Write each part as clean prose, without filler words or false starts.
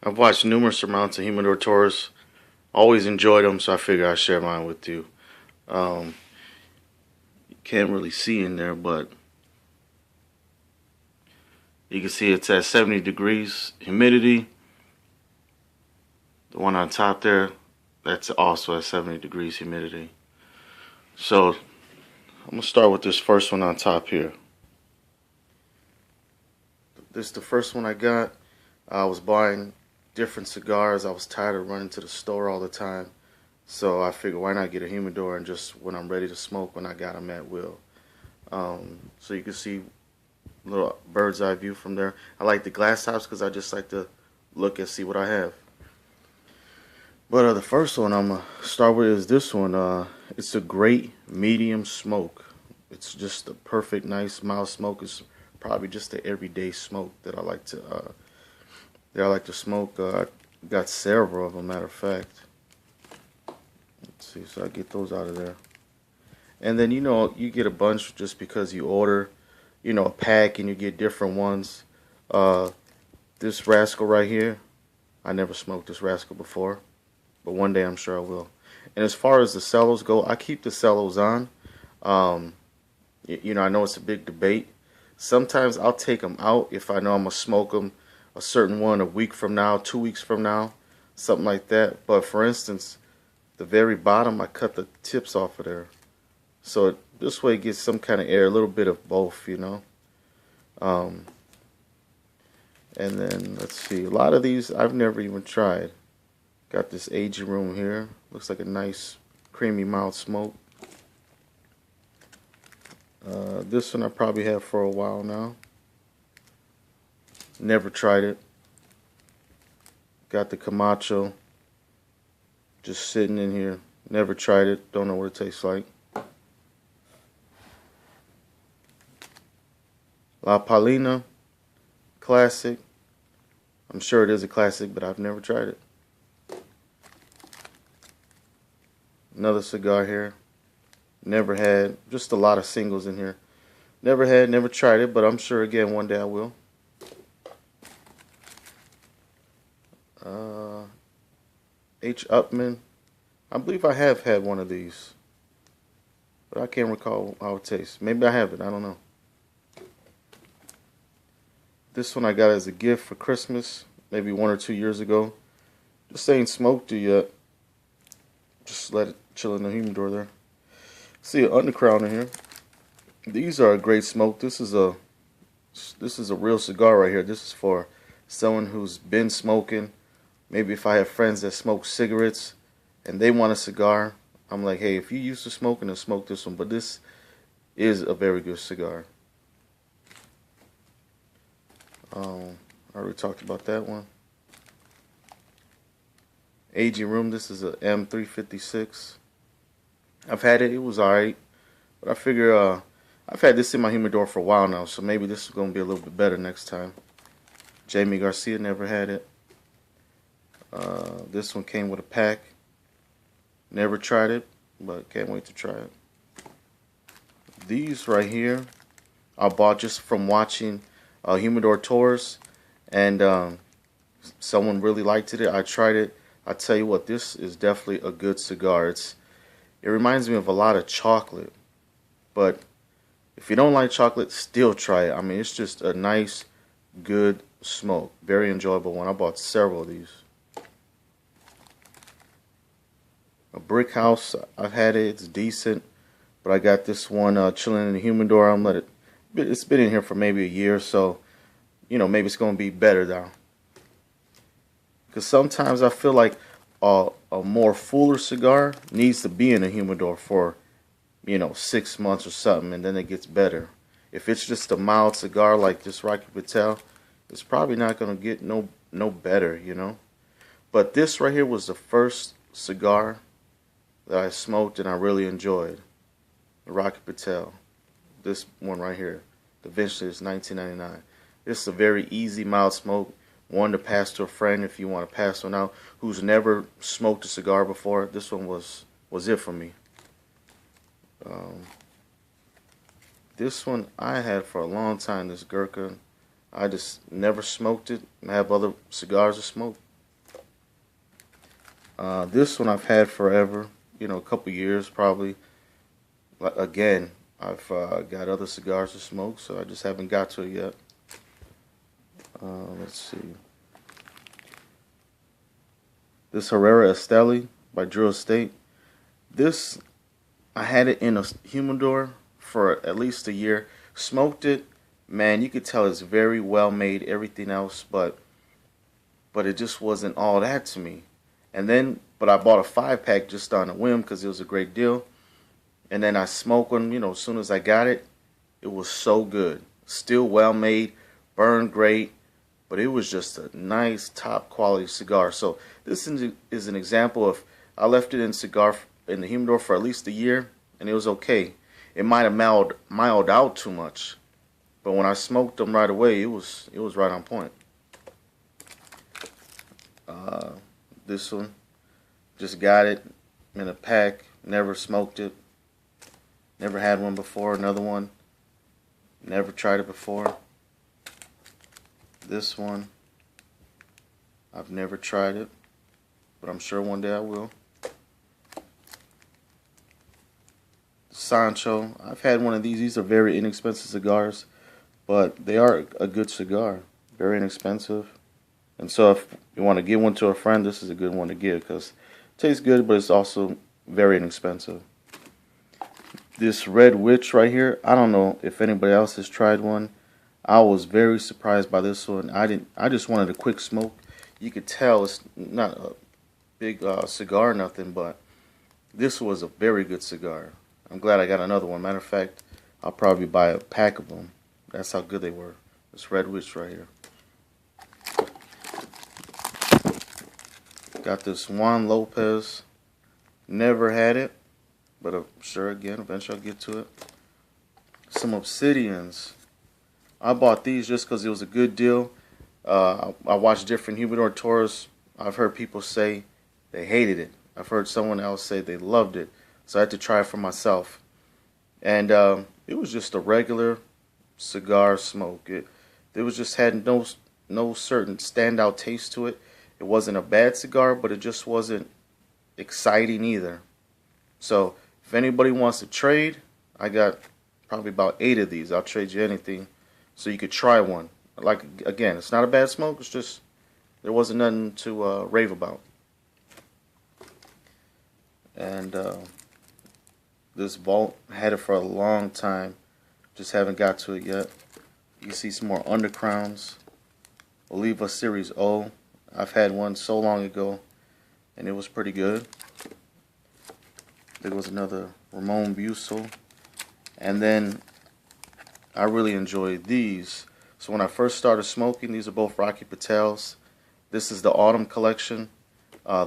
I've watched numerous amounts of Humidor tours. Always enjoyed them, so I figure I'd share mine with you. Um, you can't really see in there, but you can see it's at 70 degrees humidity. The one on top there, that's also at 70 degrees humidity. So I'm gonna start with this first one on top here. This is the first one I got. I was buying different cigars. I was tired of running to the store all the time. So I figured why not get a humidor and just when I'm ready to smoke when I got them at will. So you can see a little bird's eye view from there. I like the glass tops because I just like to look and see what I have. But the first one I'm going to start with is this one. It's a great medium smoke. It's just a perfect nice mild smoke. It's probably just the everyday smoke that I like to smoke. I got several of them, matter of fact. Let's see, so I get those out of there. And then you get a bunch just because you order, a pack and you get different ones. Uh, this rascal right here, I never smoked this rascal before, but one day I'm sure I will. And as far as the cellos go, I keep the cellos on. Um, I know it's a big debate. Sometimes I'll take them out if I know I'm gonna smoke them a certain one a week from now, 2 weeks from now, something like that. But for instance, the very bottom, I cut the tips off of there. So this way it gets some kind of air, a little bit of both. Um, and then let's see, a lot of these I've never even tried. Got this aging room here. Looks like a nice creamy mild smoke. This one I probably have for a while now. Never tried it. Got the Camacho just sitting in here. Never tried it. Don't know what it tastes like. La Palina, classic. I'm sure it is a classic, but I've never tried it. Another cigar here. Never had. Just a lot of singles in here. Never had, never tried it, but I'm sure again one day I will. Uh, H. Upman. I believe I have had one of these, but I can't recall how it tastes. Maybe I haven't. I don't know. This one I got as a gift for Christmas, maybe 1 or 2 years ago. Just ain't smoked it yet. Just let it chill in the humidor there. See an undercrown in here. These are a great smoke. This is a real cigar right here. This is for someone who's been smoking. Maybe if I have friends that smoke cigarettes and they want a cigar, I'm like, hey, if you used to smoking, then smoke this one. But this is a very good cigar. I already talked about that one. Aging room. This is a M356. I've had it. It was alright, but I figure I've had this in my humidor for a while now, so maybe this is gonna be a little bit better next time. Jamie Garcia never had it. This one came with a pack. Never tried it, but can't wait to try it. These right here, I bought just from watching humidor tours, and someone really liked it. I tried it. I tell you what, this is definitely a good cigar. It reminds me of a lot of chocolate, but if you don't like chocolate, still try it. I mean, it's just a nice, good smoke. Very enjoyable one. I bought several of these. A Brick House, I've had it. It's decent, but I got this one chilling in the humidor. It's been in here for maybe a year, so maybe it's gonna be better now. Because sometimes I feel like a more fuller cigar needs to be in a humidor for 6 months or something, and then it gets better. If it's just a mild cigar like this Rocky Patel, it's probably not gonna get no better. But this right here was the first cigar that I smoked and I really enjoyed. The Rocky Patel. This one right here. The vintage is 1999. This is a very easy, mild smoke. One to pass to a friend if you want to pass one out who's never smoked a cigar before. This one was it for me. Um, this one I had for a long time. This Gurkha, I just never smoked it. I have other cigars to smoke. This one I've had forever, a couple years probably. Again, I've got other cigars to smoke, so I just haven't got to it yet. Let's see. This Herrera Esteli by Drew Estate. This, I had it in a humidor for at least a year. Smoked it, man, you could tell it's very well made, everything else, but it just wasn't all that to me. But I bought a 5-pack just on a whim because it was a great deal. And then I smoked one, as soon as I got it, it was so good. Still well made, burned great, but it was just a nice top quality cigar. So this is an example of, I left it in the humidor for at least a year, and it was okay. It might have mild out too much, but when I smoked them right away, it was right on point. This one, just got it in a pack, never smoked it, never had one before. Another one, never tried it before. This one, I've never tried it, but I'm sure one day I will. Sancho, I've had one of these. These are very inexpensive cigars, but they are a good cigar. Very inexpensive. And so if you want to give one to a friend, this is a good one to give because it tastes good, but it's also very inexpensive. This Red Witch right here, I don't know if anybody else has tried one. I was very surprised by this one. I just wanted a quick smoke. You could tell it's not a big cigar or nothing, but this was a very good cigar. I'm glad I got another one. Matter of fact, I'll probably buy a pack of them. That's how good they were. This Red Witch right here. Got this Juan Lopez. Never had it, but I'm sure again, eventually I'll get to it. Some Obsidians. I bought these just because it was a good deal. I watched different humidor tours. I've heard people say they hated it. I've heard someone else say they loved it. So I had to try it for myself. And it was just a regular cigar smoke. It was just had no certain standout taste to it. It wasn't a bad cigar, but it just wasn't exciting either. So if anybody wants to trade, I got probably about 8 of these. I'll trade you anything so you could try one. Like, again, it's not a bad smoke. It's just there wasn't nothing to rave about. And this Vault, had it for a long time. Just haven't got to it yet. You can see some more Undercrowns. Oliva Series O. I've had one so long ago, and it was pretty good. There was another Ramon Busel. And then I really enjoyed these. So when I first started smoking, these are both Rocky Patels. This is the Autumn collection.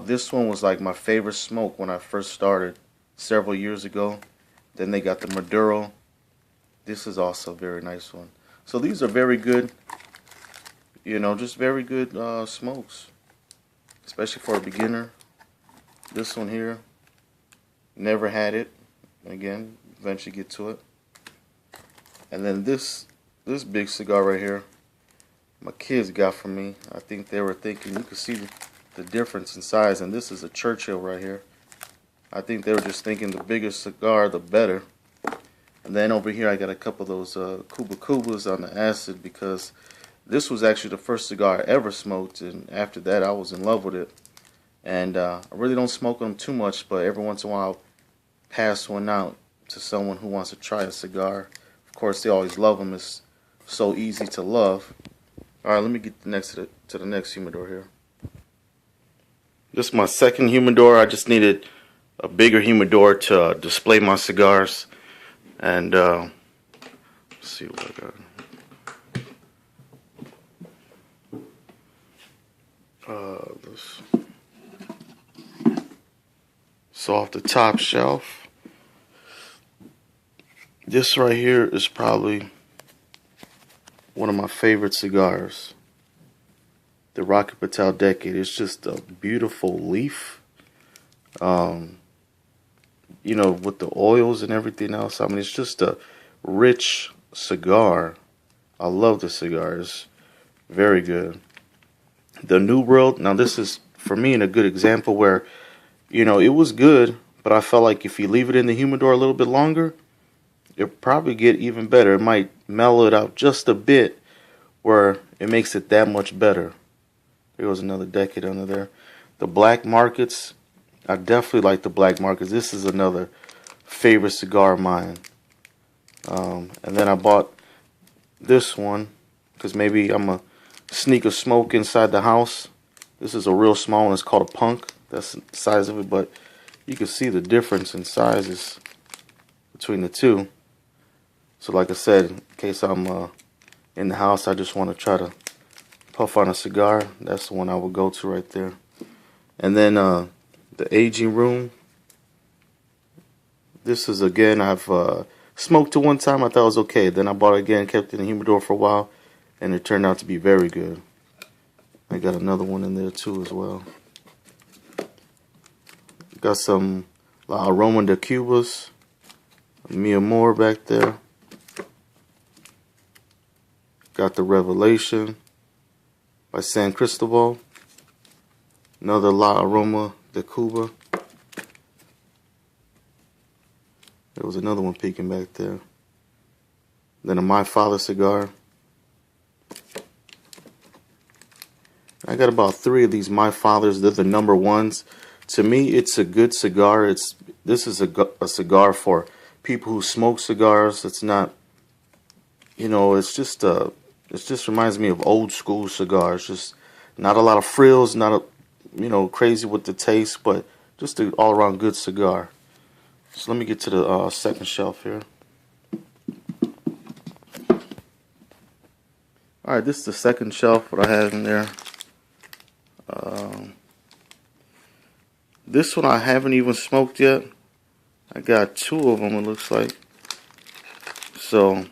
This one was like my favorite smoke when I first started several years ago. Then they got the Maduro. This is also a very nice one. So these are very good, just very good smokes, especially for a beginner. This one here, never had it. Again, eventually get to it. And then this big cigar right here, my kids got from me. I think they were thinking, you can see the difference in size. And this is a Churchill right here. I think they were just thinking the bigger cigar, the better. And then over here I got a couple of those Cuba Cubas on the acid because this was actually the first cigar I ever smoked. And after that I was in love with it. And I really don't smoke them too much, but every once in a while I'll pass one out to someone who wants to try a cigar. Of course, they always love them. It's so easy to love. All right, let me get to the next humidor here. This is my second humidor. I just needed a bigger humidor to display my cigars. And let's see what I got. So off the top shelf, this right here is probably one of my favorite cigars. The Rocky Patel Decade. It's just a beautiful leaf. With the oils and everything else. I mean, it's just a rich cigar. I love the cigar. It's very good. The New World. Now, this is, for me, a good example where You know, it was good, but I felt like if you leave it in the humidor a little bit longer, it'll probably get even better. It might mellow it out just a bit where it makes it that much better. There was another decade under there. The black markets, I definitely like the black markets. This is another favorite cigar of mine. And then I bought this one because maybe I'm a sneak a smoke inside the house. This is a real small one. It's called a punk. That's the size of it, but you can see the difference in sizes between the two. So like I said, in case I'm in the house, I just want to try to puff on a cigar. That's the one I would go to right there. And then the aging room. This is, again, I've smoked it one time. I thought it was okay. Then I bought it again, kept it in the humidor for a while, and it turned out to be very good. I got another one in there too as well. Got some La Aroma de Cubas, Mi Amor back there. Got the Revelation by San Cristobal. Another La Aroma de Cuba. There was another one peeking back there. Then a My Father cigar. I got about 3 of these My Fathers. They're the number ones. To me, it's a good cigar. This is a cigar for people who smoke cigars. It's not, you know, it just reminds me of old school cigars. Just not a lot of frills, not crazy with the taste, but just an all around good cigar. So let me get to the second shelf here. Alright, this is the second shelf, what I have in there. This one I haven't even smoked yet. I got 2 of them, it looks like. So, I'm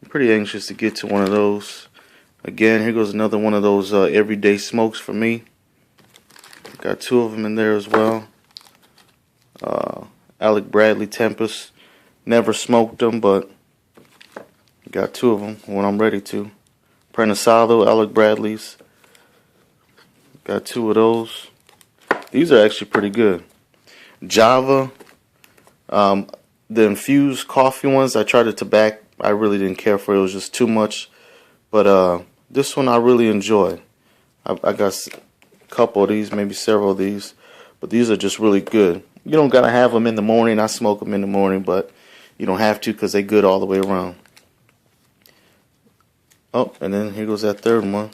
pretty anxious to get to one of those. Again, here goes another one of those everyday smokes for me. Got 2 of them in there as well. Alec Bradley Tempest. Never smoked them, but got 2 of them when I'm ready to. Prensado, Alec Bradley's. Got 2 of those. These are actually pretty good. Java. The infused coffee ones, I tried it to back. I really didn't care for it. It was just too much. But this one I really enjoy. I got a couple of these, maybe several of these. But these are just really good. You don't got to have them in the morning. I smoke them in the morning, but you don't have to because they're good all the way around. Oh, and then here goes that third one.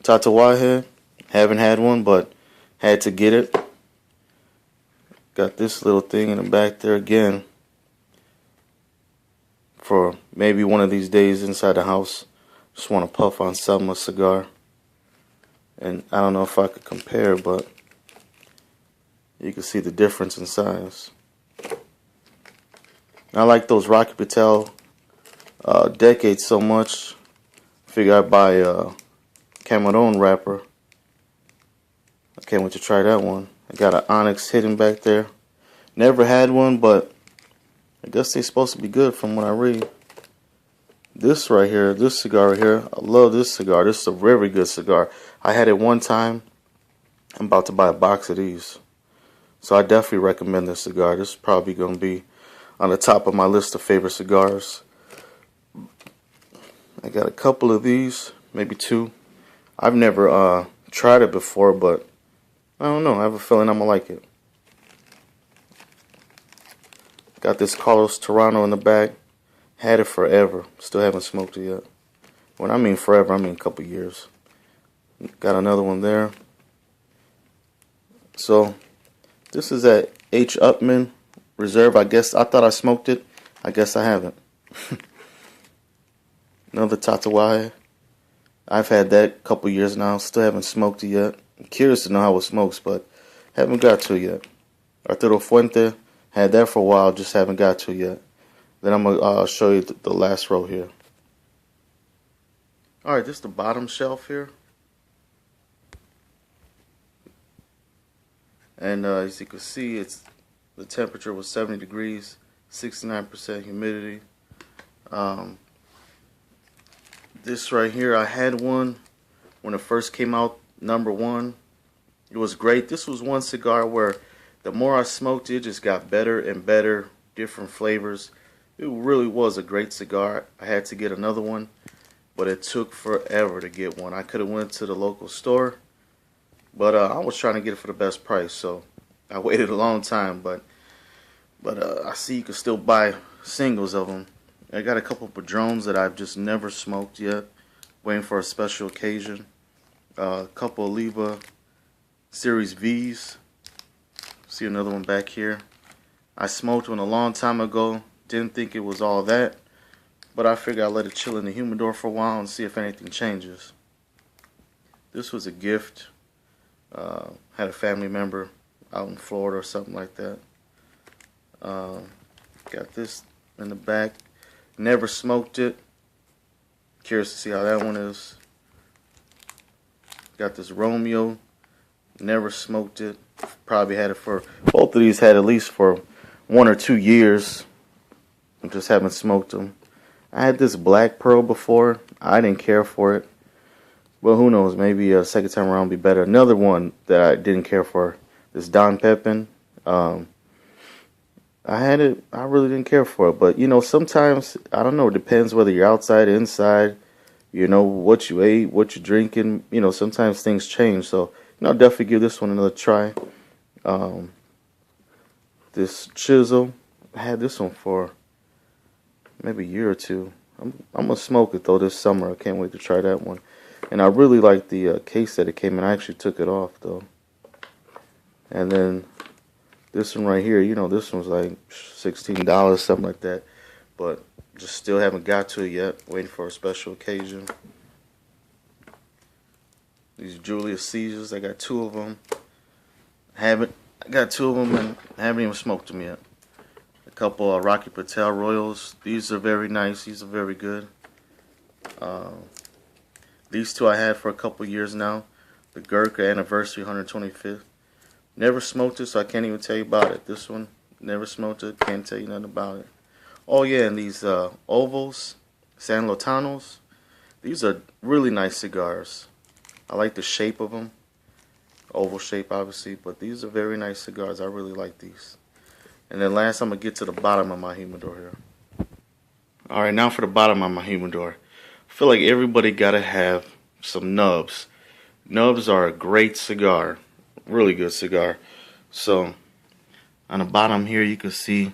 Tatawahe. Haven't had one, but had to get it. Got this little thing in the back there again. For maybe one of these days inside the house. Just want to puff on some a cigar. And I don't know if I could compare, but you can see the difference in size. I like those Rocky Patel decades so much. Figure I'd buy a Cameron wrapper. I can't wait to try that one. I got an Onyx hidden back there. Never had one, but I guess they're supposed to be good from what I read. This right here, this cigar right here, I love this cigar. This is a very good cigar. I had it one time. I'm about to buy a box of these. So I definitely recommend this cigar. This is probably going to be on the top of my list of favorite cigars. I got a couple of these, maybe 2. I've never tried it before, but I don't know. I have a feeling I'm going to like it. Got this Carlos Toronto in the back. Had it forever. Still haven't smoked it yet. When I mean forever, I mean a couple years. Got another one there. So, this is at H. Upman Reserve. I guess I thought I smoked it. I guess I haven't. Another Tatawahe. I've had that a couple years now. Still haven't smoked it yet. I'm curious to know how it smokes, but haven't got to it yet. Arturo Fuente. Had that for a while. Just haven't got to it yet. Then I'm going to show you the last row here. Alright, this is the bottom shelf here. And as you can see, the temperature was 70 degrees, 69% humidity. This right here, I had one when it first came out, #1. It was great. This was one cigar where the more I smoked it, just got better and better, different flavors. It really was a great cigar. I had to get another one, but it took forever to get one. I could have went to the local store, but I was trying to get it for the best price, so I waited a long time. But I see you can still buy singles of them. I got a couple of Padrones that I've just never smoked yet, waiting for a special occasion. A couple of Oliva Series V's. See another one back here. I smoked one a long time ago. Didn't think it was all that, but I figured I'd let it chill in the humidor for a while and see if anything changes. This was a gift. Had a family member out in Florida or something like that. Got this in the back. Never smoked it. Curious to see how that one is. Got this Romeo. Never smoked it. Probably had it for, both of these had at least for 1 or 2 years. I just haven't smoked them. I had this Black Pearl before. I didn't care for it. Well, who knows? Maybe a second time around will be better. Another one that I didn't care for, this Don Pepin. I had it. I really didn't care for it. But, you know, sometimes, I don't know, it depends whether you're outside, inside, you know, what you ate, what you're drinking. You know, sometimes things change. So, you know, I'll definitely give this one another try. This Chisel, I had this one for maybe a year or two. I'm going to smoke it, though, this summer. I can't wait to try that one. And I really like the case that it came in. I actually took it off, though. And then this one right here, you know, this one's like $16, something like that. But just still haven't got to it yet. Waiting for a special occasion. These Julius Caesars, I got 2 of them. I got 2 of them and I haven't even smoked them yet. A couple of Rocky Patel Royals. These are very nice. These are very good. These 2 I had for a couple years now. The Gurkha Anniversary 125th. Never smoked it, so I can't even tell you about it. This one, never smoked it. Can't tell you nothing about it. Oh yeah, and these Ovals, San Lotanos. These are really nice cigars. I like the shape of them. Oval shape, obviously, but these are very nice cigars. I really like these. And then last, I'm going to get to the bottom of my humidor here. Alright, now for the bottom of my humidor. I feel like everybody got to have some nubs. Nubs are a great cigar. Really good cigar. So, on the bottom here, you can see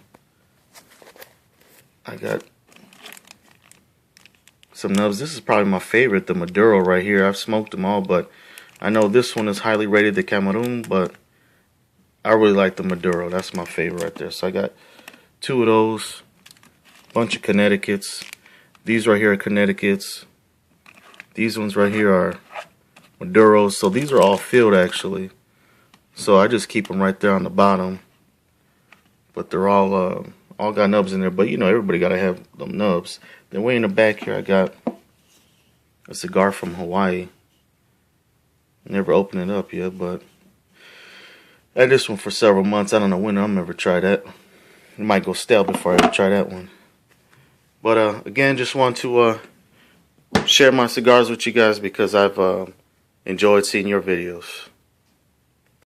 I got some nubs. This is probably my favorite, the Maduro right here. I've smoked them all, but I know this one is highly rated, the Cameroon, but I really like the Maduro. That's my favorite right there. So I got 2 of those, bunch of Connecticut's. These right here are Connecticut's. These ones right here are Maduros. So these are all filled actually. So I just keep them right there on the bottom. But they're all got nubs in there. But you know, everybody got to have them nubs. Then way in the back here, I got a cigar from Hawaii. Never opened it up yet, but I had this one for several months. I don't know when I'm ever try that. It might go stale before I ever try that one. But again, just want to share my cigars with you guys because I've enjoyed seeing your videos.